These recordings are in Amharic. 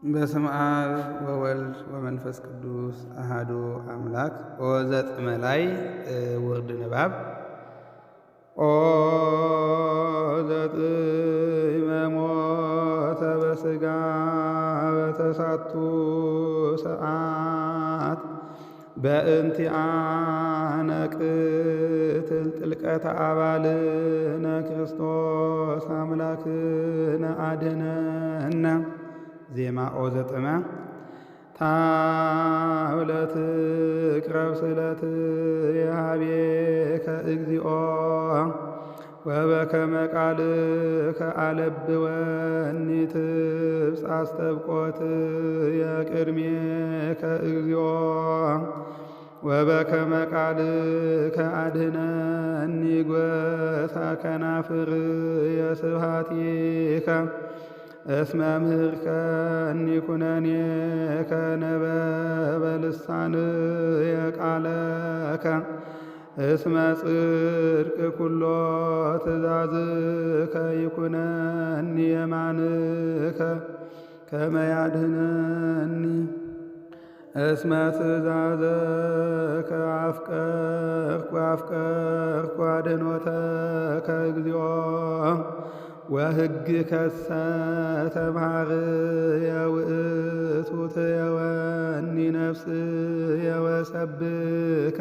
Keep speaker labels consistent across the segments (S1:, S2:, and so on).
S1: በስመ አብ ወወልድ ወመንፈስ ቅዱስ አሃዱ አምላክ። ወዘጥመላይ ውርድ ንባብ ኦ ዘጥመ ሞተ በሥጋ በተሳቱ ሰዓት በእንቲአነ ቅትል ጥልቀተ አባልነ ክርስቶስ አምላክነ አድኅነነ። ዜማ ኦ ዘጥመ ታብለት ቅረብ ስለት የሃቤከ እግዚኦ ወበከመ ቃልከ አለብወኒ ትብጽ አስተብቆት የቅድሜከ እግዚኦ ወበከመ ቃልከ አድኅነኒ ጐሳ ከናፍር የስብሐቲከ እስመ ምህርከኒ ኩነኔከ ነበበ ልሳንየ ቃለከ እስመ ጽድቅ ኩሎ ትእዛዝከ ይኩነኒ የማንከ ከመ ያድኅነኒ እስመ ትእዛዘከ አፍቀርኩ አድኅኖተከ እግዚኦ ወሕግከሰ ተምሃርየ ውእቱ ትየወኒ ነፍስየ ወሰብከ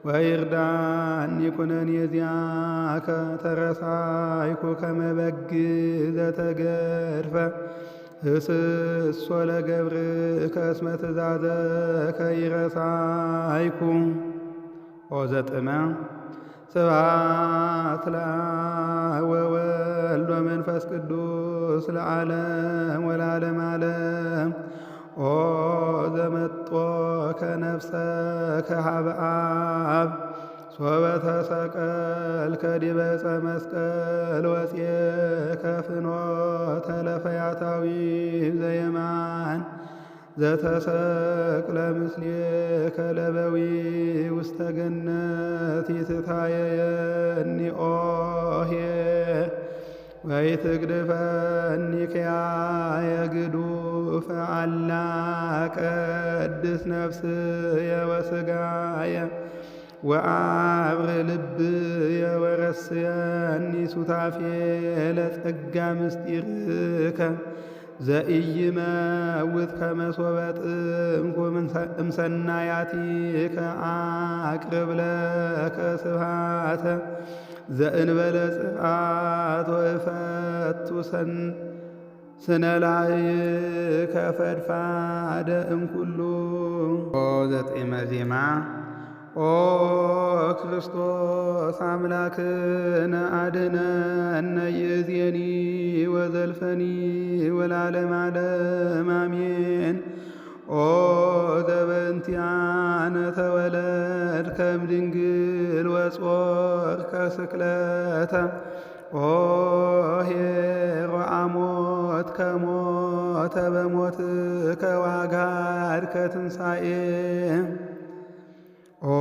S1: ወይርዳኒ ኩነኔ ዚአከ ተረሳይኩ ከመ በግ ዘተገድፈ እስሶ ለገብርከ እስመ ትእዛዘከ ይረሳይኩ። ኦ ዘጥመ ስብሐት ለአብ ወወልድ ወመንፈስ ቅዱስ ለዓለም ወለዓለመ ዓለም። ኦ ዘመጦ ከነፍሰከ ኀበ አብ ሶበ ተሰቀልከ ዲበ ዕፀ መስቀል ወፄከ ፍኖተ ለፈያታዊ ዘየማን ዘተሰቅለ ምስሌከ ለበዊ ውስተ ገነት ይትታየየኒ ኦሄ ወይትግድፈኒ ክያየ ግዱፈ አላ ቀድስ ነፍስየ ወሥጋየ ወአብር ልብየ ወረስየኒ ሱታፌ ለጸጋ ምስጢርከ ዘኢይመውት ከመ ሶበ ጥምኩ እምሰናያቲከ አቅርብ ለከ ስብሐተ ዘእንበለ ጽርዓት ወእፈቱ ስነላይከ ፈድፋደ እምኩሉ። ኦ ዘጤመ ዜማ ኦ ክርስቶስ አምላክነ አድኅነነ ይእዜኒ ወዘልፈኒ ወለዓለመ ዓለም አሜን። ኦ ዘበእንቲአነ ተወለድከ እምድንግል ወጾርከ ስቅለተ ኦ ኄሮ አሞትከ ሞተ በሞትከ ዋጋድከ ትንሣኤ። ኦ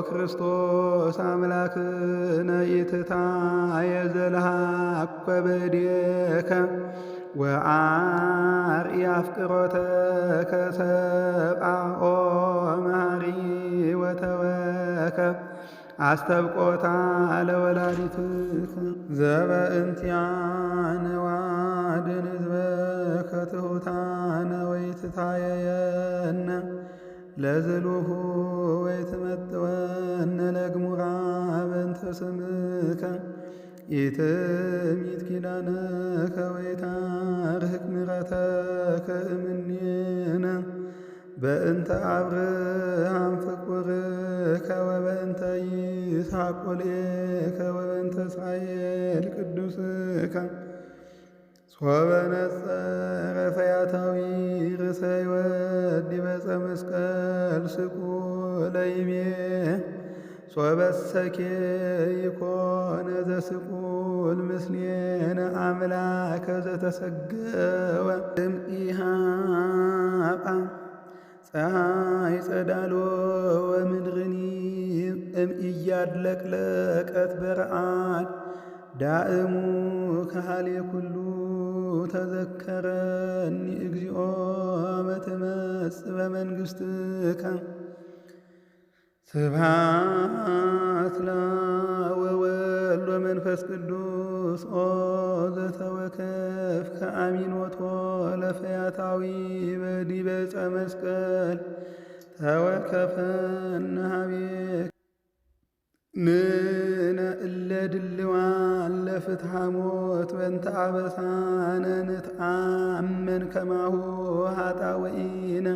S1: ክርስቶስ አምላክነ ኢትታየ ዘለሃኮ በእዴከ ወአርኢየ አፍቅሮተከ ሰብአ ኦ መሐሪ ወተወከብ አስተብቆታ ለወላዲትከ ዘበእንቲአነ ዋድን ሕዝበከ ትሑታነ ወይትታየየነ ለዝሉሁ ወይትመጥወነ ለግሙራ በእንተ ስምከ ኢትሚት ኪዳነከ ወይታርህቅ ምሕረተከ እምኔነ በእንተ አብርሃም ፍቁርከ ወበእንተ ይስሐቅ ወልኤከ ወበእንተ እስራኤል ቅዱስከ ሶበ ነጸረ ፈያታዊ ርእሰ ሕይወት ዲበ ዕፀ መስቀል ስቁለ ይቤ ሶበሰኬ ይኮነ ዘስቁል ምስሌነ አምላከ ዘተሰገወ እምኢሃጳ ፀሐይ ጸዳሎ ወምድርኒ እምኢያድለቅለቀት በረአድ ዳእሙ ካህሌ ኩሉ ተዘከረኒ እግዚኦ አመ ትመጽእ በመንግሥትከ። ስብሐት ለአብ ወወልድ ወመንፈስ ቅዱስ ኦ ዘተወከፍከ አሚኖቶ ለፈያታዊ በዲበ ዕፀ መስቀል ተወከፈነ ኀቤከ ንሕነ እለ ድልዋን ለፍትሐ ሞት በእንተ አበሳነ ንትአመን ከማሁ ኃጣውኢነ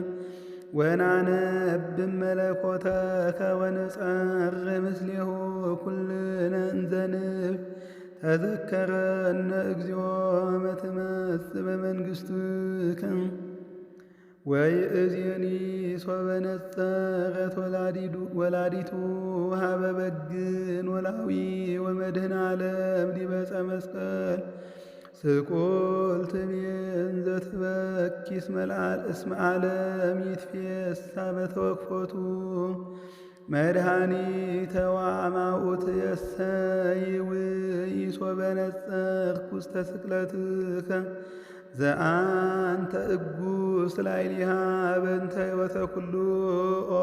S1: ወናነብብ መለኮተከ ወንጸር ምስሌሁ ኩልነ እንዘ ንብል ተዘከረነ እግዚኦ አመ ትመጽእ በመንግሥትከ። ወይእዜኒ ሶበ ነጸረት ወላዲቱ ሀበ በግዕ ኖላዊ ወመድኃኔ ዓለም ዲበ ዕፀ መስቀል ስቁል ትቤን ዘትበኪ እስመ ዓለም ይትፌሳ በተወክፎቱ መድኃኒተ ወአማኡት የሰይውኢ ሶበ ነጸርኩ ውስተ ስቅለትከ ዘአንተ እጉስ ላዕሌሃ በእንተ ሕይወተ ኩሉ ኦ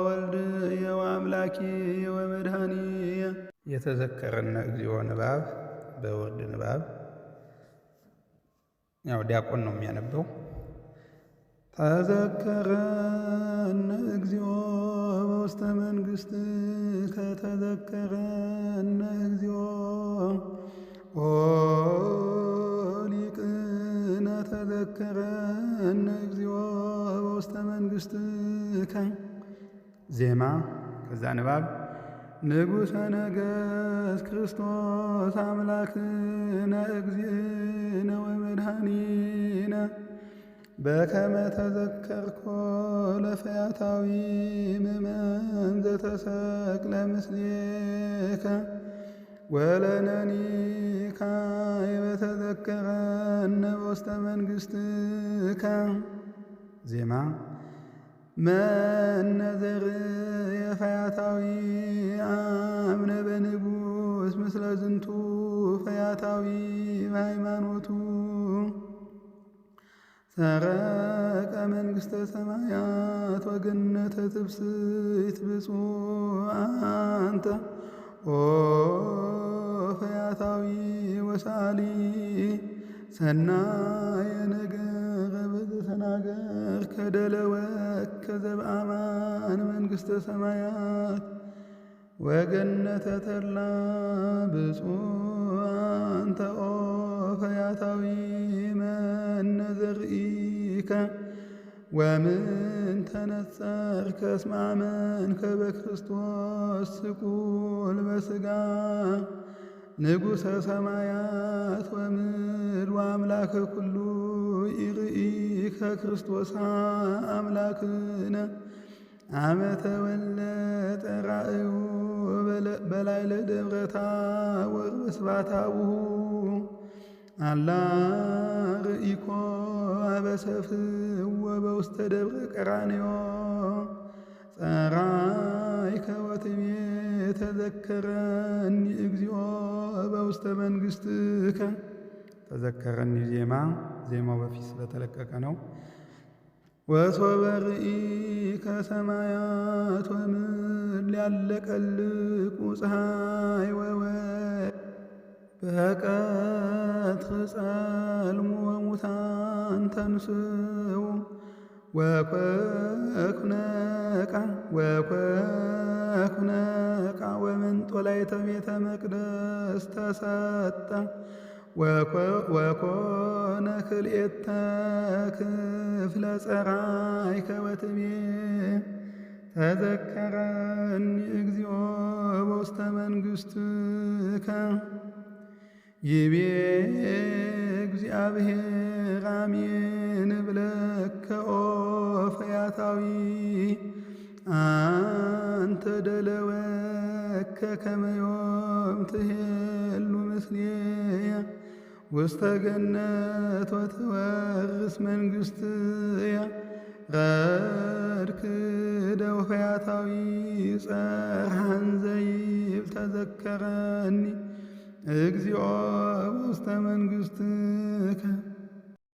S1: ወልድየ ወአምላኪየ ወመድኃኒየ። የተዘከረነ እግዚኦ ንባብ በውርድ ንባብ ያው ዲያቆን ነው የሚያነበው። ተዘከረነ እግዚኦ በውስተ መንግሥትከ ተዘከረነ እግዚኦ ኦ ሊቅነ ተዘከረነ እግዚኦ በውስተ መንግሥትከ። ዜማ ከዛ ንባብ ንጉሠ ነገሥት ክርስቶስ አምላክነ እግዚእነ ወመድኃኒነ በከመ ተዘከርኮ ለፈያታዊ ምእመን ዘተሰቅለ ምስሌከ ወለነኒ ካዕበ ተዘከረነ በውስተ መንግሥትከ። ዜማ መነ ዘርእየ ፈያታዊ አምነ በንጉሥ ምስለ ዝንቱ ፈያታዊ በሃይማኖቱ ሰረቀ መንግሥተ ሰማያት ወገነተ ትፍስሕት ብፁዕ አንተ ኦ ፈያታዊ ወሳሊ ሰናየ ነገረ በዘተናገር ከደለወከ ዘበአማን መንግሥተ ሰማያት ወገነተ ተድላ ብፁዕ አንተ ኦ ፈያታዊ መነ ዘርኢከ ወምንተ ነጸርከ እስመ አመንከ በክርስቶስ ስቁል በሥጋ ንጉሠ ሰማያት ወምድር ወአምላከ ኩሉ ኢርኢከ ክርስቶስ አምላክነ አመ ተወለጠ ራእዩ በላዕለ ደብረ ታቦር በስብሐተ አቡሁ አላ ርኢኮ አበሰፍዎ በውስተ ደብረ ቀራንዮ ጸራይከ ወትቤ ተዘከረኒ እግዚኦ በውስተ መንግሥትከ። ተዘከረኒ ዜማ ዜማው በፊት ስለተለቀቀ ነው። ወሶበ ርኢከ ሰማያት ወምድር ሊያለቀልቁ ፀሐይ ወወርኅ በቀትር ጸልሙ ወሙታን ተንሥኡ ወኮኩነቃ ወመንጦላዕተ ቤተ መቅደስ ተሰጠ ወኮነ ክልኤተ ክፍለ ጸራይከ ወትቤ ተዘከረኒ እግዚኦ በውስተ መንግሥትከ። ይቤ እግዚአብሔር አሜን እብለከ ኦ ፈያታዊ አንተ ደለወከ ከመ ዮም ትሄሉ ምስሌየ ውስተ ገነት ወትወርስ መንግሥትየ ረድክደው ፈያታዊ ጸርሐን ዘይብል ተዘከረኒ እግዚኦ በውስተ መንግሥትከ።